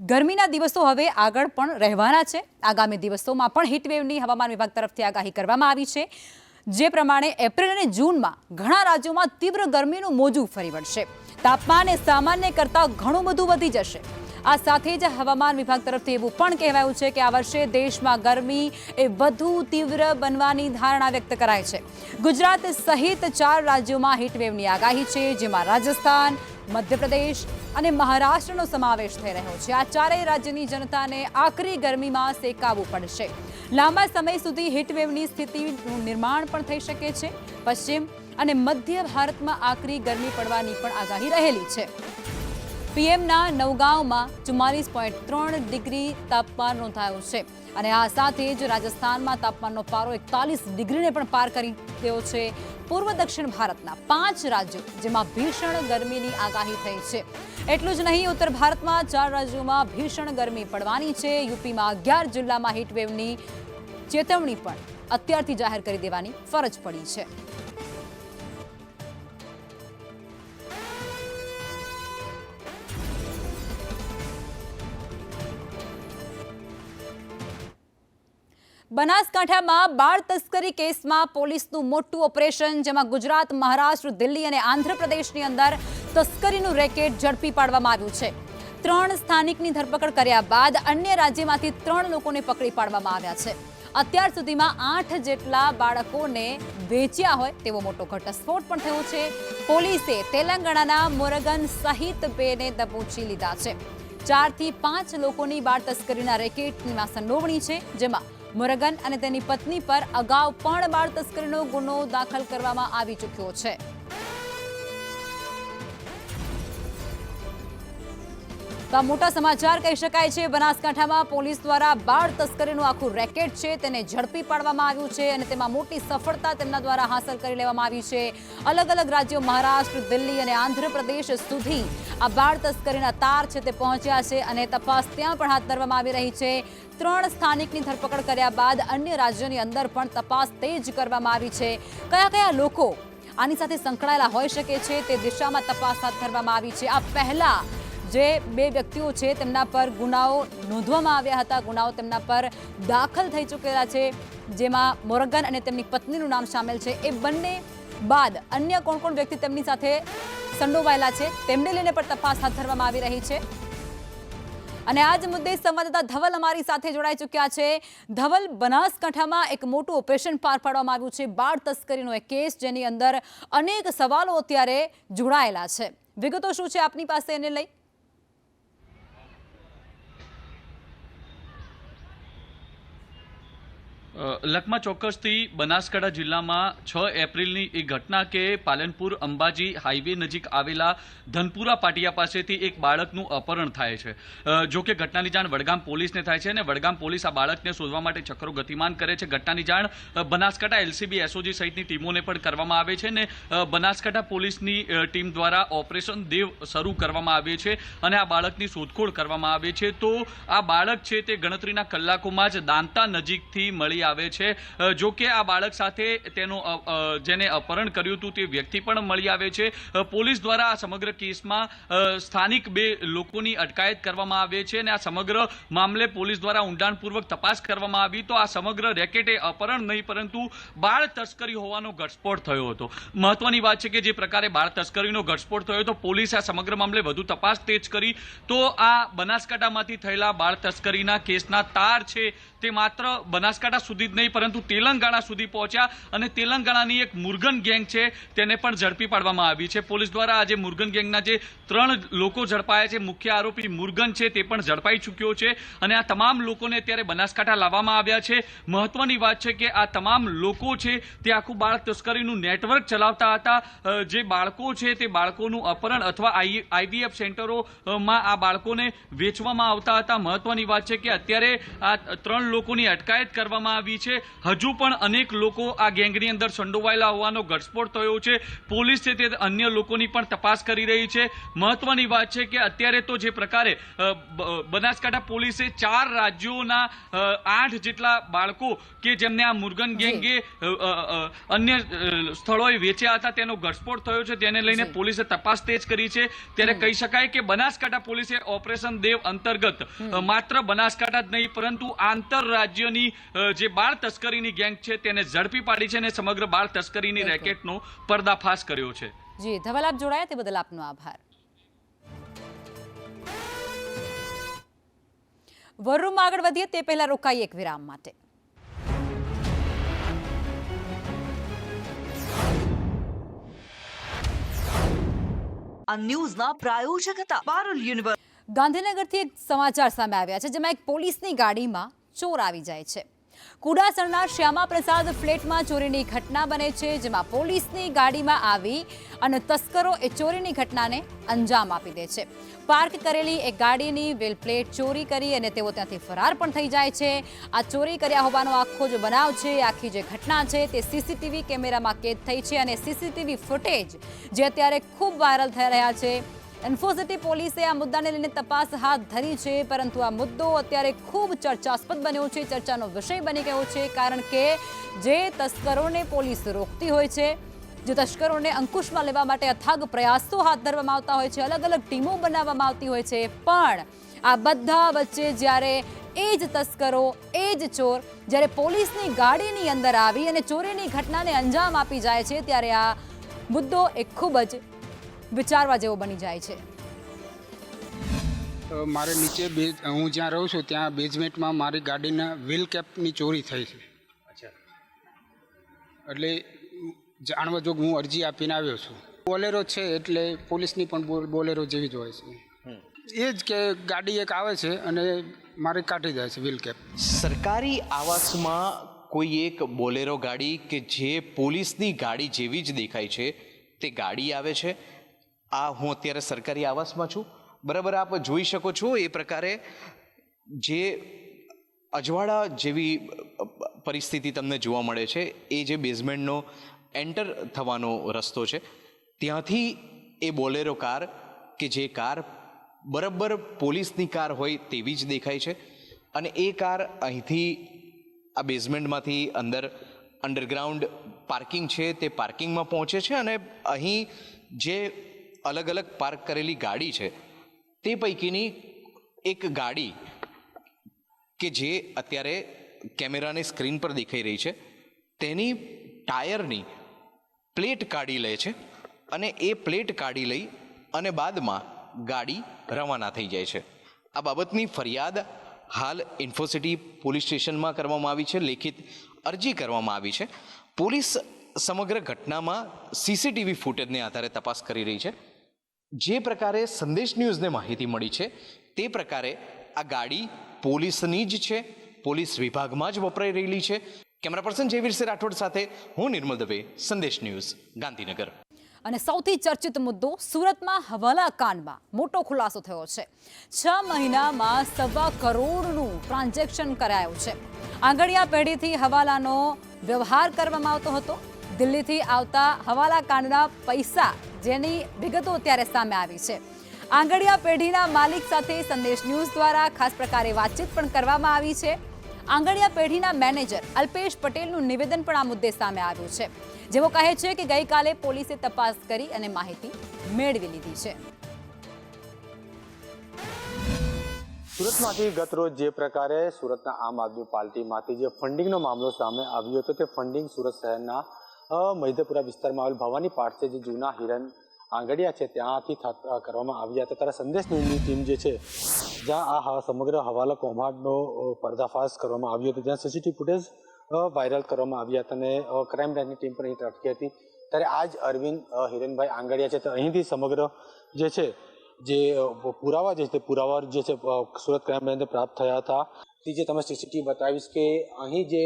ગરમીના દિવસો હવે આગળ પણ રહેવાના છે। આગામી દિવસોમાં પણ હીટવેવની હવામાન વિભાગ તરફથી આગાહી કરવામાં આવી છે। જે પ્રમાણે એપ્રિલ અને જૂનમાં ઘણા રાજ્યોમાં તીવ્ર ગરમીનું મોજું ફરી વળશે। તાપમાન એ સામાન્ય કરતાં ઘણું બધું વધી જશે। આ સાથે જ હવામાન વિભાગ તરફથી એવું પણ કહેવાયું છે કે આ વર્ષે દેશમાં ગરમી એ વધુ તીવ્ર બનવાની ધારણા વ્યક્ત કરાઈ છે। ગુજરાત સહિત 4 રાજ્યોમાં હીટવેવની આગાહી છે, જેમાં રાજસ્થાન, મધ્યપ્રદેશ અને મહારાષ્ટ્રનો સમાવેશ થઈ રહ્યો છે। આ ચારેય રાજ્યની જનતાને આકરી ગરમીમાં સેકાવવું પડશે। લાંબા સમય સુધી હીટવેવની સ્થિતિનું નિર્માણ પણ થઈ શકે છે। પશ્ચિમ અને મધ્ય ભારતમાં આકરી ગરમી પડવાની પણ આગાહી રહેલી છે। પીએમના નવગાંવમાં 44.3 ડિગ્રી તાપમાન નોંધાયું છે અને આ સાથે જ રાજસ્થાનમાં તાપમાનનો પારો 41 ડિગ્રીને પણ પાર કરી ગયો છે। પૂર્વ દક્ષિણ ભારતના 5 રાજ્યો જેમાં ભીષણ ગરમીની આગાહી થઈ છે। એટલું જ નહીં, ઉત્તર ભારતમાં 4 રાજ્યોમાં ભીષણ ગરમી પડવાની છે। યુપીમાં 11 જિલ્લામાં હીટવેવની ચેતવણી પણ અત્યારથી જાહેર કરી દેવાની ફરજ પડી છે। બનાસકાંઠામાં બાળ તસ્કરી કેસમાં પોલીસનું મોટું ઓપરેશન, જેમાં ગુજરાત, મહારાષ્ટ્ર, દિલ્હી અને આંધ્રપ્રદેશની અંદર તસ્કરીનું રેકેટ ઝડપી પાડવામાં આવ્યું છે। 3 સ્થાનિકની ધરપકડ કર્યા બાદ અન્ય રાજ્યમાંથી 3 લોકોને પકડી પાડવામાં આવ્યા છે। અત્યાર સુધીમાં 8 જેટલા બાળકોને વેચ્યા હોય તેવો મોટો ઘટસ્ફોટ પણ થયો છે। પોલીસે તેલંગાણાના મોરગન સહિત 2ને દબોચી લીધા છે। 4 થી 5 લોકોની બાળ તસ્કરીના રેકેટમાં સંડોવણી છે, જેમાં મોરગન અને તેની પત્ની પર અગાઉ પણ બાળ તસ્કરીનો ગુનો દાખલ કરવામાં આવી ચૂક્યો છે। તો આ મોટા સમાચાર કહી શકાય છે। બનાસકાંઠામાં પોલીસ દ્વારા બાળ તસ્કરીનું આખું રેકેટ છે તેને ઝડપી પાડવામાં આવ્યું છે અને તેમાં મોટી સફળતા તેમના દ્વારા હાંસલ કરી લેવામાં આવી છે। અલગ અલગ રાજ્યો મહારાષ્ટ્ર, દિલ્હી અને આંધ્રપ્રદેશ સુધી આ બાળ તસ્કરીના તાર છે તે પહોંચ્યા છે અને તપાસ ત્યાં પણ હાથ ધરવામાં આવી રહી છે। 3 સ્થાનિકની ધરપકડ કર્યા બાદ અન્ય રાજ્યોની અંદર પણ તપાસ તેજ કરવામાં આવી છે। કયા કયા લોકો આની સાથે સંકળાયેલા હોઈ શકે છે તે દિશામાં તપાસ હાથ ધરવામાં આવી છે। આ પહેલા જે 2 વ્યક્તિઓ છે તેમના પર ગુનાઓ નોંધવામાં આવ્યા હતા, ગુનાઓ તેમના પર દાખલ થઈ ચૂકેલા છે, જેમાં મોરગન અને તેમની પત્નીનું નામ સામેલ છે। એ બંને બાદ અન્ય કોણ કોણ વ્યક્તિ તેમની સાથે સંડોવાયેલા છે તેમને લઈને પણ તપાસ હાથ ધરવામાં આવી રહી છે। અને આ જ મુદ્દે સંવાદદાતા ધવલ અમારી સાથે જોડાઈ ચૂક્યા છે। ધવલ, બનાસકાંઠામાં એક મોટું ઓપરેશન પાર પાડવામાં આવ્યું છે, બાળ તસ્કરીનો એક કેસ, જેની અંદર અનેક સવાલો અત્યારે જોડાયેલા છે। વિગતો શું છે આપની પાસે એને લઈ? લખમાં ચોક્કસથી બનાસકાંઠા જિલ્લામાં 6 એપ્રિલની એ ઘટના કે પાલનપુર અંબાજી હાઈવે નજીક આવેલા ધનપુરા પાટિયા પાસેથી એક બાળકનું અપહરણ થાય છે। જો કે ઘટનાની જાણ વડગામ પોલીસને થાય છે અને વડગામ પોલીસ આ બાળકને શોધવા માટે ચક્રો ગતિમાન કરે છે। ઘટનાની જાણ બનાસકાંઠા એલસીબી, એસઓજી સહિતની ટીમોને પણ કરવામાં આવે છે અને બનાસકાંઠા પોલીસની ટીમ દ્વારા ઓપરેશન દેવ શરૂ કરવામાં આવે છે અને આ બાળકની શોધખોળ કરવામાં આવે છે। તો આ બાળક છે તે ગણતરીના કલાકોમાં જ દાંતા નજીકથી મળી આવે છે। જો કે આ બાળક સાથે તેનો જેને અપહરણ કર્યું હતું તે વ્યક્તિ પણ મળી આવે છે। પોલીસ દ્વારા આ સમગ્ર કેસમાં સ્થાનિક 2 લોકોની અટકાયત કરવામાં આવે છે અને આ સમગ્ર મામલે પોલીસ દ્વારા ઊંડાણપૂર્વક તપાસ કરવામાં આવી તો આ સમગ્ર રેકેટે અપહરણ નહીં પરંતુ બાળ તસ્કરી હોવાનો ઘટસ્ફોટ થયો હતો। મહત્વની વાત છે કે જે પ્રકારે બાળ તસ્કરીનો ઘટસ્ફોટ થયો તો પોલીસે આ સમગ્ર મામલે વધુ તપાસ તેજ કરી તો આ બનાસકાંઠામાંથી થયેલા બાળ તસ્કરીના કેસના તાર છે તે માત્ર બનાસકાંઠા સુધી જ નહીં પરંતુ તેલંગાણા સુધી પહોંચ્યા અને તેલંગાણાની એક મુરગન ગેંગ છે તેને પણ ઝડપી પાડવામાં આવી છે। પોલીસ દ્વારા આજે મુરગન ગેંગના જે 3 લોકો ઝડપાયા છે, મુખ્ય આરોપી મુરગન છે તે પણ ઝડપાઈ ચૂક્યો છે અને આ તમામ લોકોને અત્યારે બનાસકાંઠા લાવવામાં આવ્યા છે। મહત્વની વાત છે કે આ તમામ લોકો છે તે આખું બાળ તસ્કરીનું નેટવર્ક ચલાવતા હતા। જે બાળકો છે તે બાળકોનું અપહરણ અથવા આઈવીએફ સેન્ટરોમાં આ બાળકોને વેચવામાં આવતા હતા। મહત્વની વાત છે કે અત્યારે આ 3 લોકોની અટકાયત કરવામાં આવી આવી છે. હજુ પણ અનેક લોકો આ ગેંગની અંદર સંડોવાયેલા હોવાનો ઘટસ્ફોટ થયો છે. પોલીસ છે તે અન્ય લોકોની પણ તપાસ કરી રહી છે. મહત્વની વાત છે કે અત્યારે તો જે પ્રકારે બનાસકાંઠા પોલીસે 4 રાજ્યોના 8 જેટલા બાળકો કે જેમને આ મુર્ગન ગેંગે અન્ય સ્થળોએ વેચ્યા હતા તેનો ઘટસ્ફોટ થયો છે, તેને લઈને પોલીસે તપાસ તેજ કરી છે. ત્યારે કહી શકાય કે બનાસકાંઠા પોલીસે ઓપરેશન દેવ અંતર્ગત માત્ર બનાસકાંઠા જ નહીં પરંતુ આંતરરાજ્યની જે બાળ તસ્કરીની ગેંગ છે તેને ઝડપી પાડી છે અને સમગ્ર બાળ તસ્કરીની રેકેટનો પર્દાફાશ કર્યો છે. જી ધવલ, આપ જોડાયા તે બદલ આપનો આભાર. વરરૂમમાં આગળ વધીએ તે પહેલા રોકાઈ એક વિરામ માટે. આ ન્યૂઝના પ્રાયોજક હતા પારુલ યુનિવર્સિટી. ગાંધીનગરથી એક સમાચાર સામે આવ્યા છે, જેમાં એક પોલીસની ગાડીમાં ચોર આવી જાય છે. કુડાસણના શ્યામા પ્રસાદ ફ્લેટમાં ચોરીની ઘટના બને છે, જેમાં પોલીસની ગાડીમાં આવી અને તસ્કરો એ ચોરીની ઘટનાને અંજામ આપી દે છે. પાર્ક કરેલી એક ગાડીની વ્હીલ પ્લેટ ચોરી કરી અને તેઓ ત્યાંથી ફરાર પણ થઈ જાય છે. આ ચોરી કર્યા હોવાનો આખો જે બનાવ છે, આખી જે ઘટના છે તે સીસીટીવી કેમેરામાં કેદ થઈ છે અને સીસીટીવી ફૂટેજ જે અત્યારે ખૂબ વાયરલ થઈ રહ્યા છે. ઇન્ફોસિટી પોલીસે આ મુદ્દાને લઈને તપાસ હાથ ધરી છે, પરંતુ આ મુદ્દો અત્યારે ખૂબ ચર્ચાસ્પદ બન્યો છે, ચર્ચાનો વિષય બની ગયો છે, કારણ કે જે તસ્કરોને પોલીસ રોકતી હોય છે, જે તસ્કરોને અંકુશમાં લેવા માટે અથાગ પ્રયાસો હાથ ધરવામાં આવતા હોય છે, અલગ અલગ ટીમો બનાવવામાં આવતી હોય છે, પણ આ બધા વચ્ચે જ્યારે એ જ તસ્કરો, એ જ ચોર જ્યારે પોલીસની ગાડીની અંદર આવી અને ચોરીની ઘટનાને અંજામ આપી જાય છે, ત્યારે આ મુદ્દો એક ખૂબ જ વિચારવા જેવો બની જાય છે. મારે નીચે હું જ્યાં રહું છું ત્યાં બેઝમેન્ટમાં મારી ગાડીના વ્હીલ કેપની ચોરી થઈ છે. એટલે જાણવા જોગ હું અરજી આપીને આવ્યો છું. બોલેરો છે એટલે પોલીસની પણ બોલેરો જેવી જ હોય છે. એ જ કે ગાડી એક આવે છે અને મારે કાઢી જાય છે વ્હીલ કેપ. સરકારી આવાસમાં કોઈ એક બોલેરો ગાડી કે જે પોલીસની ગાડી જેવી જ દેખાય છે તે ગાડી આવે છે. આ હું અત્યારે સરકારી આવાસમાં છું, બરાબર. આપ જોઈ શકો છો એ પ્રકારે જે અજવાળા જેવી પરિસ્થિતિ તમને જોવા મળે છે. એ જે બેઝમેન્ટનો એન્ટર થવાનો રસ્તો છે ત્યાંથી એ બોલેરો કાર કે જે કાર બરાબર પોલીસની કાર હોય તેવી જ દેખાય છે અને એ કાર અહીંથી આ બેઝમેન્ટમાંથી અંદર અંડરગ્રાઉન્ડ પાર્કિંગ છે તે પાર્કિંગમાં પહોંચે છે અને અહીં જે અલગ અલગ પાર્ક કરેલી ગાડી છે તે પૈકીની એક ગાડી કે જે અત્યારે કેમેરાની સ્ક્રીન પર દેખાઈ રહી છે તેની ટાયરની પ્લેટ કાઢી લે છે અને એ પ્લેટ કાઢી લઈ અને બાદમાં ગાડી રવાના થઈ જાય છે. આ બાબતની ફરિયાદ હાલ ઇન્ફોસિટી પોલીસ સ્ટેશનમાં કરવામાં આવી છે, લેખિત અરજી કરવામાં આવી છે. પોલીસ સમગ્ર ઘટનામાં સીસીટીવી ફૂટેજને આધારે તપાસ કરી રહી છે. જે પ્રકારે સંદેશ ન્યૂઝને માહિતી મળી છે તે પ્રકારે આ ગાડી પોલીસની જ છે, પોલીસ વિભાગમાં જ વપરાઈ રહેલી છે. કેમેરા પર્સન જયવીરસિંહ રાઠોડ સાથે હું નિર્મલ દવે, સંદેશ ન્યૂઝ, ગાંધીનગર. અને સૌથી ચર્ચિત મુદ્દો સુરતમાં હવાલા કાંડમાં મોટો ખુલાસો થયો છે. 6 મહિનામાં 1.25 કરોડનું ટ્રાન્ઝેક્શન કરાયું છે. આંગડિયા પેઢીથી હવાલાનો વ્યવહાર કરવામાં આવતો હતો. દિલ્હીથી આવતા હવાલા કાંડના પૈસા જેની વિગતો અત્યારે સામે આવી છે. આંગડિયા પેઢીના માલિક સાથે સંદેશ ન્યૂઝ દ્વારા ખાસ પ્રકારે વાતચીત પણ કરવામાં આવી છે. આંગડિયા પેઢીના મેનેજર અલ્પેશ પટેલનું નિવેદન પણ આ મુદ્દે સામે આવ્યું છે, જેઓ કહે છે કે ગઈકાલે પોલીસે તપાસ કરી અને માહિતી મેળવી લીધી છે. સુરતમાંથી ગતરોજ જે પ્રકારે સુરતના આમ આદમી પાર્ટીમાંથી જે ફંડિંગનો મામલો સામે આવ્યો હતો તે ફંડિંગ સુરત શહેરના મૈદપુરા વિસ્તારમાં આવેલ ભવાની પાર્ક છે, જે જૂના હિરન આંગડિયા છે ત્યાંથી કરવામાં આવ્યા હતા. ત્યારે સંદેશ ન્યૂઝની ટીમ જે છે જ્યાં આ સમગ્ર હવાલા કૌભાંડનો પર્દાફાશ કરવામાં આવ્યો હતો, જ્યાં સીસીટીવી ફૂટેજ વાયરલ કરવામાં આવ્યા હતા અને ક્રાઇમ બ્રાન્ચની ટીમ પણ અહીં અટકી હતી. ત્યારે આજ અરવિંદ હિરેનભાઈ આંગડિયા છે તો અહીંથી સમગ્ર જે છે જે પુરાવા જે છે પુરાવા જે છે સુરત ક્રાઇમ બ્રાન્ચને પ્રાપ્ત થયા હતા. જે તમે સીસીટીવી બતાવીશ કે અહીં જે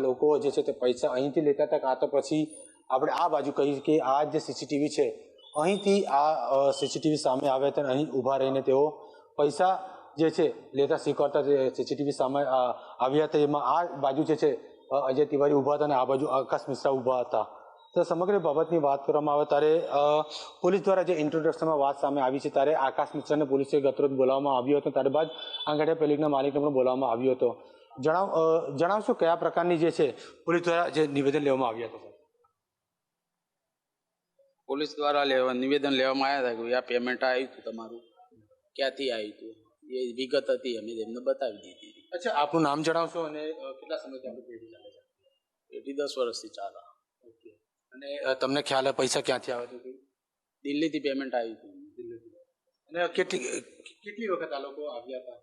લોકો જે છે તે પૈસા અહીંથી લેતા હતા, કાં તો પછી આપણે આ બાજુ કહીએ કે આ જે સીસીટીવી છે અહીંથી આ સીસીટીવી સામે આવ્યા હતા અને અહીં ઊભા રહીને તેઓ પૈસા જે છે લેતા શીખવાડતા સીસીટીવી સામે આવ્યા હતા. એમાં આ બાજુ જે છે અજય તિવારી ઊભા હતા અને આ બાજુ આકાશ મિશ્રા ઊભા હતા. તો સમગ્ર બાબતની વાત કરવામાં આવે ત્યારે પોલીસ દ્વારા જે ઇન્ટ્રોડક્શનમાં વાત સામે આવી છે ત્યારે આકાશ મિશ્રાને પોલીસે ગતરોજ બોલાવવામાં આવ્યો હતો. ત્યારબાદ આંગડિયા પેલેસના માલિકને પણ બોલાવવામાં આવ્યો હતો. જણાવશો કયા પ્રકારની જે છે પોલીસ દ્વારા જે નિવેદન લેવામાં આવ્યા હતા? પોલીસ દ્વારા નિવેદન લેવામાં આવ્યા હતા કે આ પેમેન્ટ આવ્યું હતું તમારું, ક્યાંથી આવ્યું હતું એ વિગત હતી, અમે એમને બતાવી દીધી. અચ્છા, આપનું નામ જણાવશો અને કેટલા સમયથી આપણી પેઢી ચાલે છે? પેઢી 10 વર્ષથી ચાલે. ઓકે. અને તમને ખ્યાલ પૈસા ક્યાંથી આવે છે? દિલ્હીથી પેમેન્ટ આવ્યું હતું. અને કેટલી વખત આ લોકો આવ્યા હતા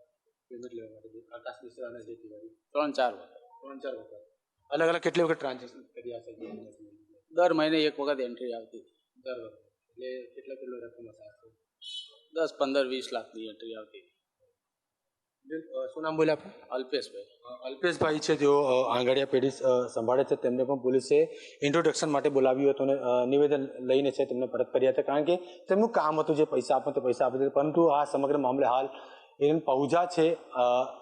પેમેન્ટ લેવા માટે? આકાશ મિશ્રા અને અજય તિવારી 3-4 વખત. 3-4 વખત. અલગ અલગ કેટલી વખત ટ્રાન્ઝેક્શન કર્યા છે? દર મહિને એક વખત એન્ટ્રી આવતી. દર વખત એટલે કેટલો રકમ હશે? 10, 15, 20 લાખની એન્ટ્રી આવતી. શું નામ બોલ્યા આપણે? અલ્પેશભાઈ. અલ્પેશભાઈ છે જેઓ આંગડિયા પેઢી સંભાળે છે. તેમને પણ પોલીસે ઇન્ટ્રોડક્શન માટે બોલાવ્યું હતું અને નિવેદન લઈને છે તેમને પરત કર્યા હતા, કારણ કે તેમનું કામ હતું જે પૈસા આપો તે પૈસા આપી દીધા. પરંતુ આ સમગ્ર મામલે હાલ હિરેન પહુજા છે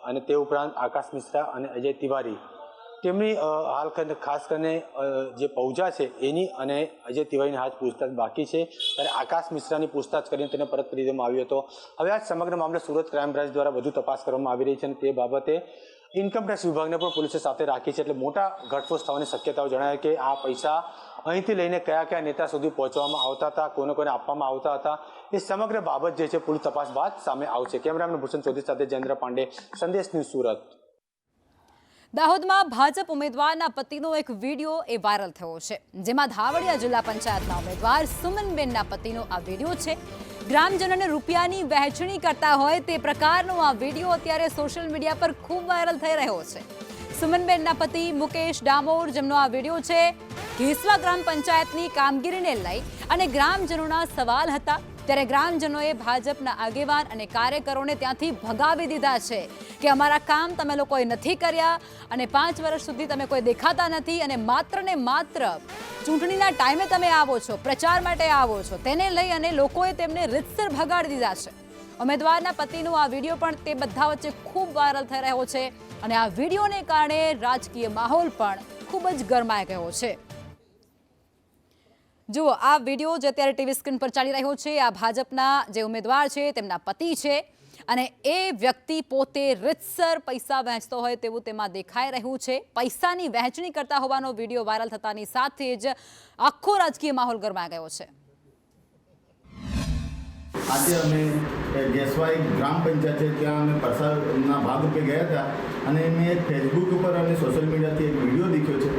અને તે ઉપરાંત આકાશ મિશ્રા અને અજય તિવારી તેમની હાલ ખાસ કરીને જે પહુજા છે એની અને અજય તિવારીની હાથ પૂછતાછ બાકી છે. ત્યારે આકાશ મિશ્રાની પૂછતાછ કરીને તેને પરત કરી દેવામાં આવ્યો હતો. હવે આ સમગ્ર મામલે સુરત ક્રાઇમ બ્રાન્ચ દ્વારા વધુ તપાસ કરવામાં આવી રહી છે અને તે બાબતે ઇન્કમટેક્સ વિભાગને પણ પોલીસે સાથે રાખી છે. એટલે મોટા ઘટસ્ફોટ થવાની શક્યતાઓ જણાય કે આ પૈસા અહીંથી લઈને કયા કયા નેતા સુધી પહોંચવામાં આવતા હતા, કોને આપવામાં આવતા હતા, એ સમગ્ર બાબત જે છે પોલીસ તપાસ બાદ સામે આવશે. કેમેરામેન ભૂષણ ચૌધરી સાથે જયેન્દ્ર પાંડે, સંદેશ ન્યૂઝ, સુરત. દાહોદમાં ભાજપ ઉમેદવારના પતિનો એક વિડીયો એ વાયરલ થયો છે, જેમાં ધાવડિયા જિલ્લા પંચાયતના ઉમેદવાર સુમનબેનના પતિનો આ વિડીયો છે. ગ્રામજનોને રૂપિયાની વહેંચણી કરતા હોય તે પ્રકારનો આ વિડીયો અત્યારે સોશિયલ મીડિયા પર ખૂબ વાયરલ થઈ રહ્યો છે. સુમનબેનના પતિ મુકેશ ડામોર, જેમનો આ વિડીયો છે, ઘેસવા ગ્રામ પંચાયતની કામગીરીને લઈ અને ગ્રામજનોના સવાલ હતા. ત્યારે ગ્રામજનોએ ભાજપના આગેવાન અને કાર્યકરોને ત્યાંથી ભગાવી દીધા છે કે અમારા કામ તમે લોકોએ નથી કર્યા અને 5 વર્ષ સુધી તમે કોઈ દેખાતા નથી અને માત્ર ને માત્ર ચૂંટણીના ટાઈમે તમે આવો છો, પ્રચાર માટે આવો છો, તેને લઈ અને લોકોએ તેમને રીતસર ભગાડી દીધા છે. ઉમેદવારના પતિનો આ વિડીયો પણ તે બધા વચ્ચે ખૂબ વાયરલ થઈ રહ્યો છે અને આ વિડીયોને કારણે રાજકીય માહોલ પણ ખૂબ જ ગરમાઈ ગયો છે. જુઓ, આ વિડીયો જે અત્યારે ટીવી સ્ક્રીન પર ચાલી રહ્યો છે, આ ભાજપના જે ઉમેદવાર છે તેમના પતિ છે અને એ વ્યક્તિ પોતે રીતસર પૈસા વહેંચતો હોય તેવું તેમાં દેખાઈ રહ્યું છે. પૈસાની વહેંચણી કરતા હોવાનો વિડીયો વાયરલ થતાની સાથે જ આખો રાજકીય માહોલ ગરમાઈ ગયો છે. આજે અમે ગેસવાઈ ગ્રામ પંચાયત છે ત્યાં અમે પ્રસારના ભાગરૂપે ગયા હતા અને મેં એક ફેસબુક ઉપર અને સોશિયલ મીડિયાથી એક વિડીયો દેખ્યો છે.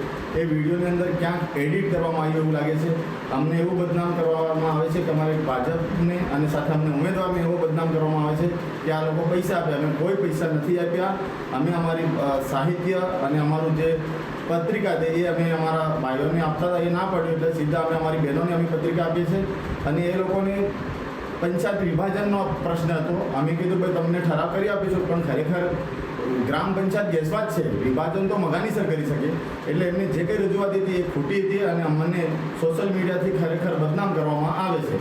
એ વિડીયોની અંદર ક્યાંક એડિટ કરવામાં આવ્યું એવું લાગે છે. અમને એવું બદનામ કરવામાં આવે છે કે અમારે ભાજપને અને સાથે અમને ઉમેદવારને એવો બદનામ કરવામાં આવે છે કે આ લોકો પૈસા આપ્યા. અમે કોઈ પૈસા નથી આપ્યા. અમે અમારી સાહિત્ય અને અમારું જે પત્રિકા છે એ અમે અમારા ભાઈઓને આપતા હતા, એ ના પડ્યું એટલે સીધા અમે અમારી બહેનોને અમે પત્રિકા આપીએ છીએ. અને એ લોકોને પંચાયત વિભાજનનો પ્રશ્ન હતો. અમે કીધું ભાઈ તમને ઠરાવ કરી આપીશું, પણ ખરેખર ગ્રામ પંચાયત ગેસવા જ છે, વિભાજન તો મગાનીસર કરી શકે. એટલે એમને જે કંઈ રજૂઆત હતી એ ખોટી હતી અને અમને સોશિયલ મીડિયાથી ખરેખર બદનામ કરવામાં આવે છે.